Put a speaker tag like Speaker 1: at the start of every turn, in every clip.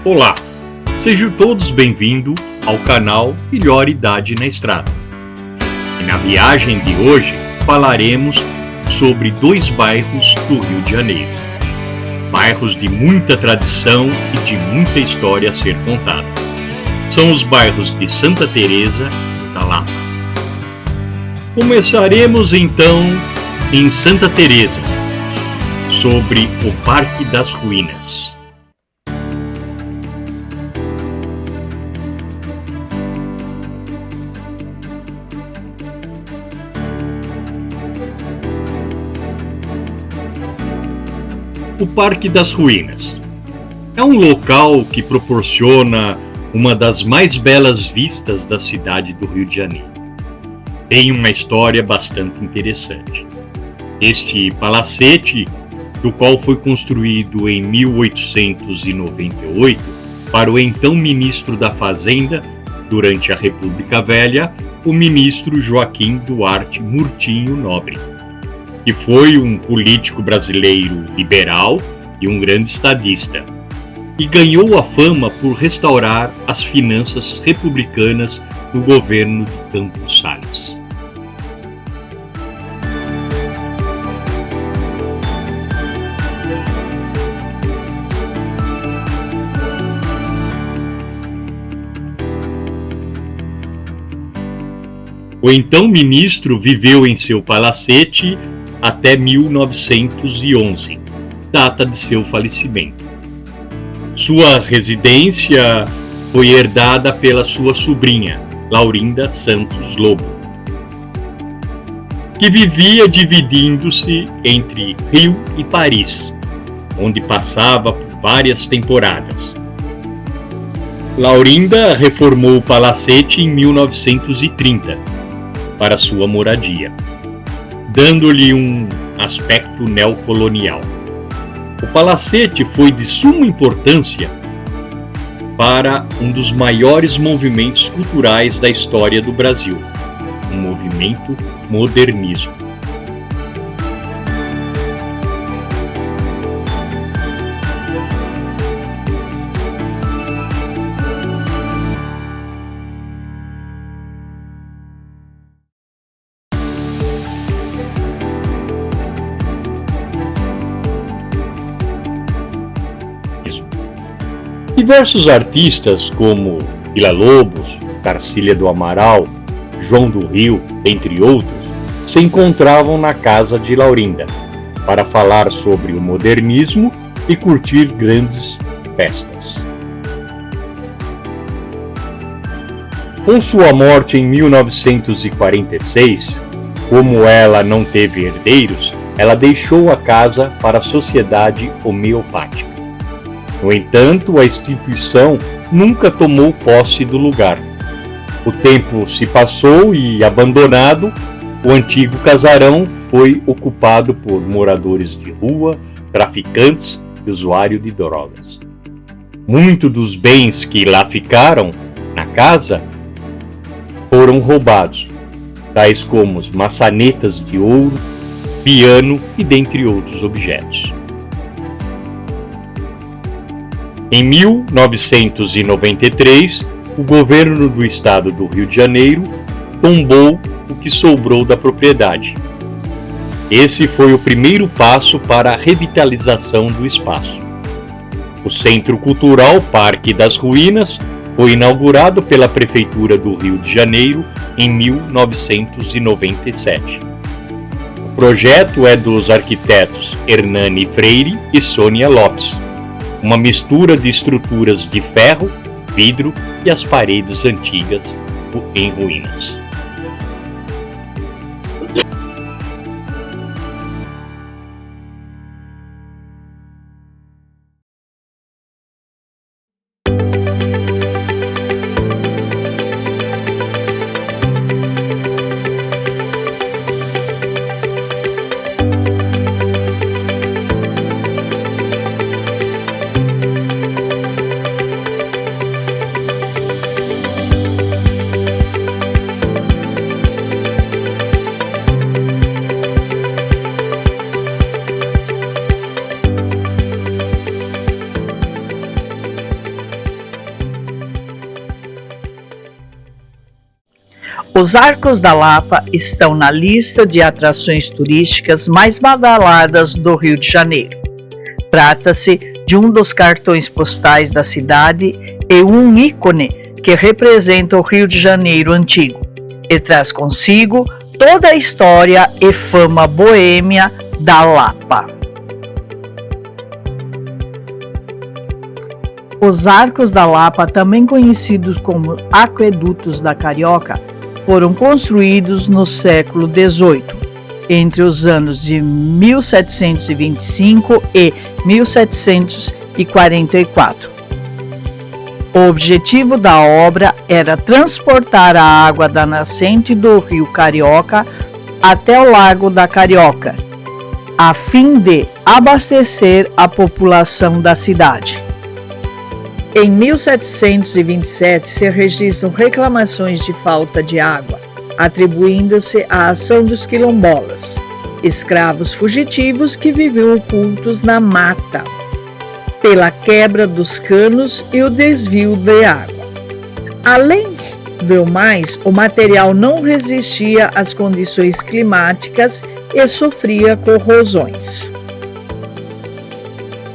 Speaker 1: Olá, sejam todos bem-vindos ao canal Melhor Idade na Estrada. E na viagem de hoje falaremos sobre dois bairros do Rio de Janeiro. Bairros de muita tradição e de muita história a ser contada. São os bairros de Santa Teresa e da Lapa. Começaremos então em Santa Teresa, sobre o Parque das Ruínas. O Parque das Ruínas é um local que proporciona uma das mais belas vistas da cidade do Rio de Janeiro. Tem uma história bastante interessante. Este palacete, do qual foi construído em 1898 para o então ministro da Fazenda durante a República Velha, o ministro Joaquim Duarte Murtinho Nobre, que foi um político brasileiro liberal e um grande estadista, e ganhou a fama por restaurar as finanças republicanas no governo de Campos Salles. O então ministro viveu em seu palacete até 1911, data de seu falecimento. Sua residência foi herdada pela sua sobrinha, Laurinda Santos Lobo, que vivia dividindo-se entre Rio e Paris, onde passava por várias temporadas. Laurinda reformou o palacete em 1930 para sua moradia, dando-lhe um aspecto neocolonial. O palacete foi de suma importância para um dos maiores movimentos culturais da história do Brasil, o movimento modernismo. Diversos artistas como Villa-Lobos, Tarsília do Amaral, João do Rio, entre outros, se encontravam na casa de Laurinda para falar sobre o modernismo e curtir grandes festas. Com sua morte em 1946, como ela não teve herdeiros, ela deixou a casa para a Sociedade Homeopática. No entanto, a instituição nunca tomou posse do lugar. O tempo se passou e, abandonado, o antigo casarão foi ocupado por moradores de rua, traficantes e usuários de drogas. Muitos dos bens que lá ficaram na casa foram roubados, tais como maçanetas de ouro, piano e dentre outros objetos. Em 1993, o governo do estado do Rio de Janeiro tombou o que sobrou da propriedade. Esse foi o primeiro passo para a revitalização do espaço. O Centro Cultural Parque das Ruínas foi inaugurado pela Prefeitura do Rio de Janeiro em 1997. O projeto é dos arquitetos Hernani Freire e Sônia Lopes, uma mistura de estruturas de ferro, vidro e as paredes antigas em ruínas.
Speaker 2: Os Arcos da Lapa estão na lista de atrações turísticas mais badaladas do Rio de Janeiro. Trata-se de um dos cartões postais da cidade e um ícone que representa o Rio de Janeiro antigo e traz consigo toda a história e fama boêmia da Lapa. Os Arcos da Lapa, também conhecidos como Aquedutos da Carioca, foram construídos no século XVIII, entre os anos de 1725 e 1744. O objetivo da obra era transportar a água da nascente do Rio Carioca até o Lago da Carioca, a fim de abastecer a população da cidade. Em 1727 se registram reclamações de falta de água, atribuindo-se à ação dos quilombolas, escravos fugitivos que viviam ocultos na mata, pela quebra dos canos e o desvio de água. Além do mais, o material não resistia às condições climáticas e sofria corrosões.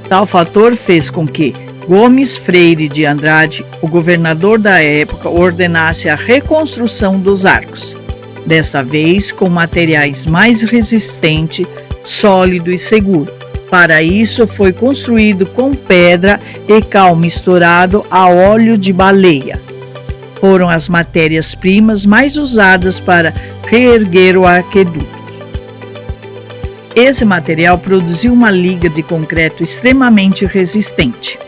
Speaker 2: Tal fator fez com que Gomes Freire de Andrade, o governador da época, ordenasse a reconstrução dos arcos, desta vez com materiais mais resistentes, sólido e seguro. Para isso foi construído com pedra e cal misturado a óleo de baleia. Foram as matérias-primas mais usadas para reerguer o aqueduto. Esse material produziu uma liga de concreto extremamente resistente.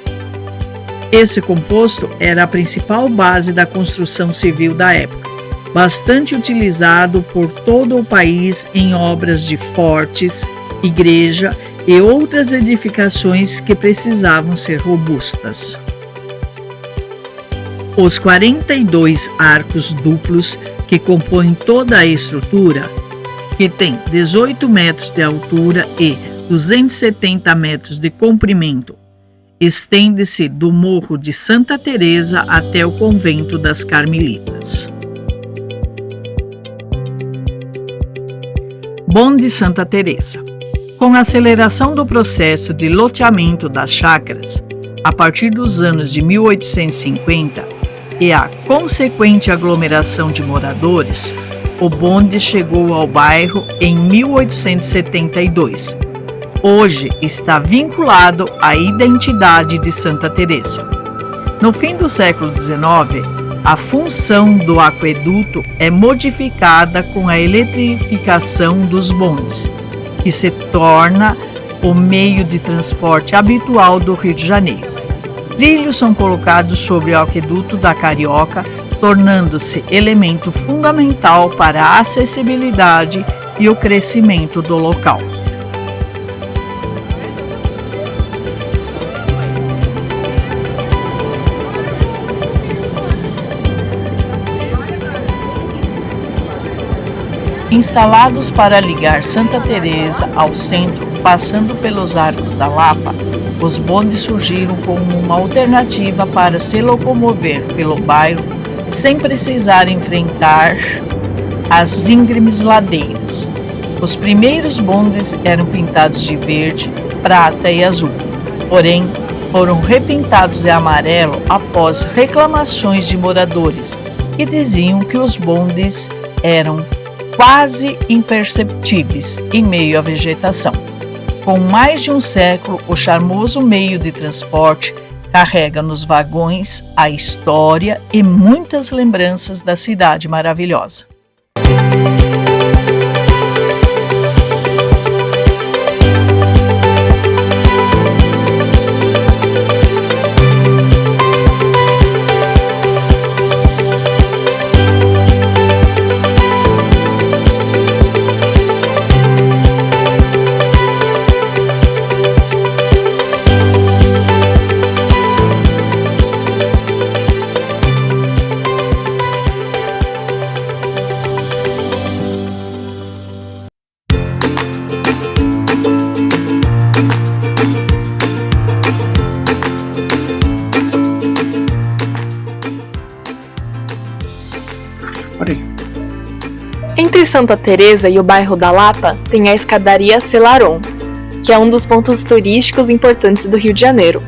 Speaker 2: Esse composto era a principal base da construção civil da época, bastante utilizado por todo o país em obras de fortes, igreja e outras edificações que precisavam ser robustas. Os 42 arcos duplos que compõem toda a estrutura, que tem 18 metros de altura e 270 metros de comprimento, estende-se do Morro de Santa Teresa até o Convento das Carmelitas. Bonde Santa Teresa. Com a aceleração do processo de loteamento das chácaras, a partir dos anos de 1850, e a consequente aglomeração de moradores, o bonde chegou ao bairro em 1872. Hoje está vinculado à identidade de Santa Teresa. No fim do século XIX, a função do aqueduto é modificada com a eletrificação dos bondes, que se torna o meio de transporte habitual do Rio de Janeiro. Trilhos são colocados sobre o aqueduto da Carioca, tornando-se elemento fundamental para a acessibilidade e o crescimento do local. Instalados para ligar Santa Teresa ao centro, passando pelos Arcos da Lapa, os bondes surgiram como uma alternativa para se locomover pelo bairro sem precisar enfrentar as íngremes ladeiras. Os primeiros bondes eram pintados de verde, prata e azul, porém foram repintados de amarelo após reclamações de moradores que diziam que os bondes eram quase imperceptíveis em meio à vegetação. Com mais de um século, o charmoso meio de transporte carrega nos vagões a história e muitas lembranças da cidade maravilhosa.
Speaker 3: Entre Santa Teresa e o bairro da Lapa tem a escadaria Selarón, que é um dos pontos turísticos importantes do Rio de Janeiro.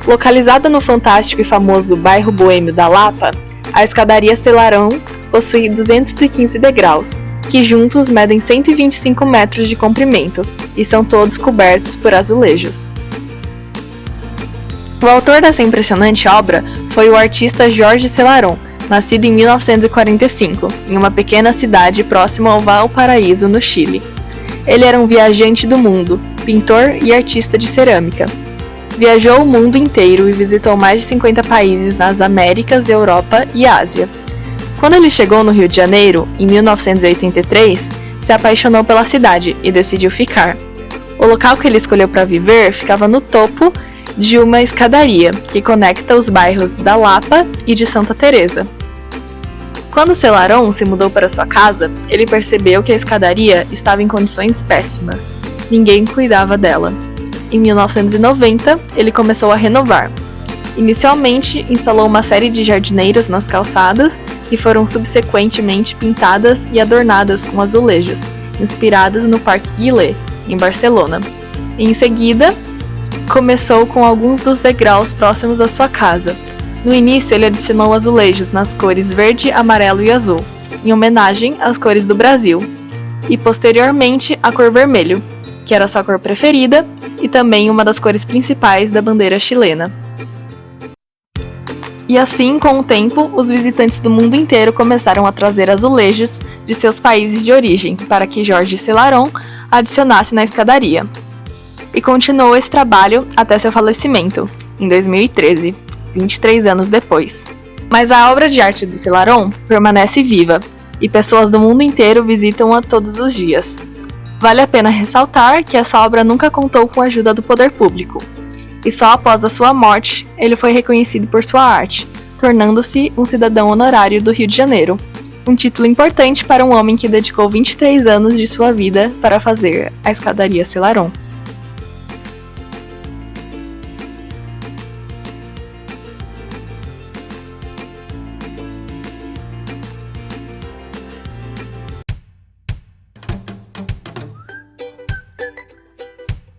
Speaker 3: Localizada no fantástico e famoso bairro boêmio da Lapa, a escadaria Selarón possui 215 degraus, que juntos medem 125 metros de comprimento e são todos cobertos por azulejos. O autor dessa impressionante obra foi o artista Jorge Selarón, nascido em 1945, em uma pequena cidade próxima ao Valparaíso, no Chile. Ele era um viajante do mundo, pintor e artista de cerâmica. Viajou o mundo inteiro e visitou mais de 50 países nas Américas, Europa e Ásia. Quando ele chegou no Rio de Janeiro, em 1983, se apaixonou pela cidade e decidiu ficar. O local que ele escolheu para viver ficava no topo de uma escadaria que conecta os bairros da Lapa e de Santa Teresa. Quando Selarón se mudou para sua casa, ele percebeu que a escadaria estava em condições péssimas. Ninguém cuidava dela. Em 1990, ele começou a renovar. Inicialmente, instalou uma série de jardineiras nas calçadas que foram subsequentemente pintadas e adornadas com azulejos, inspiradas no Parque Güell, em Barcelona. Em seguida, começou com alguns dos degraus próximos à sua casa. No início, ele adicionou azulejos nas cores verde, amarelo e azul, em homenagem às cores do Brasil, e posteriormente a cor vermelho, que era sua cor preferida e também uma das cores principais da bandeira chilena. E assim, com o tempo, os visitantes do mundo inteiro começaram a trazer azulejos de seus países de origem para que Jorge Selarón adicionasse na escadaria. E continuou esse trabalho até seu falecimento, em 2013, 23 anos depois. Mas a obra de arte do Selarón permanece viva, e pessoas do mundo inteiro visitam-a todos os dias. Vale a pena ressaltar que essa obra nunca contou com a ajuda do poder público, e só após a sua morte ele foi reconhecido por sua arte, tornando-se um cidadão honorário do Rio de Janeiro, um título importante para um homem que dedicou 23 anos de sua vida para fazer a escadaria Selarón.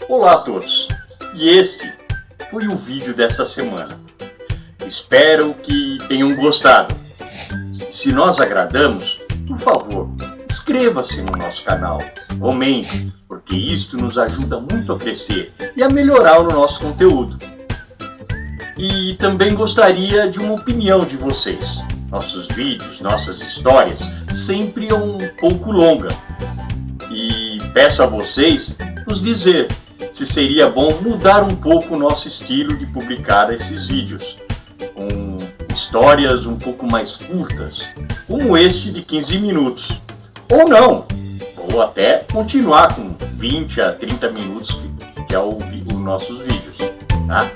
Speaker 1: Olá a todos, e este foi o vídeo dessa semana. Espero que tenham gostado. Se nós agradamos, por favor, inscreva-se no nosso canal, comente, porque isto nos ajuda muito a crescer e a melhorar o nosso conteúdo. E também gostaria de uma opinião de vocês. Nossos vídeos, nossas histórias, sempre é um pouco longa. E peço a vocês nos dizer se seria bom mudar um pouco o nosso estilo de publicar esses vídeos, com histórias um pouco mais curtas, como este de 15 minutos. Ou não, ou até continuar com 20 a 30 minutos, que é os nossos vídeos. Tá?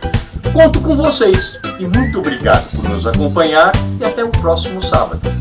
Speaker 1: Conto com vocês e muito obrigado por nos acompanhar e até o próximo sábado.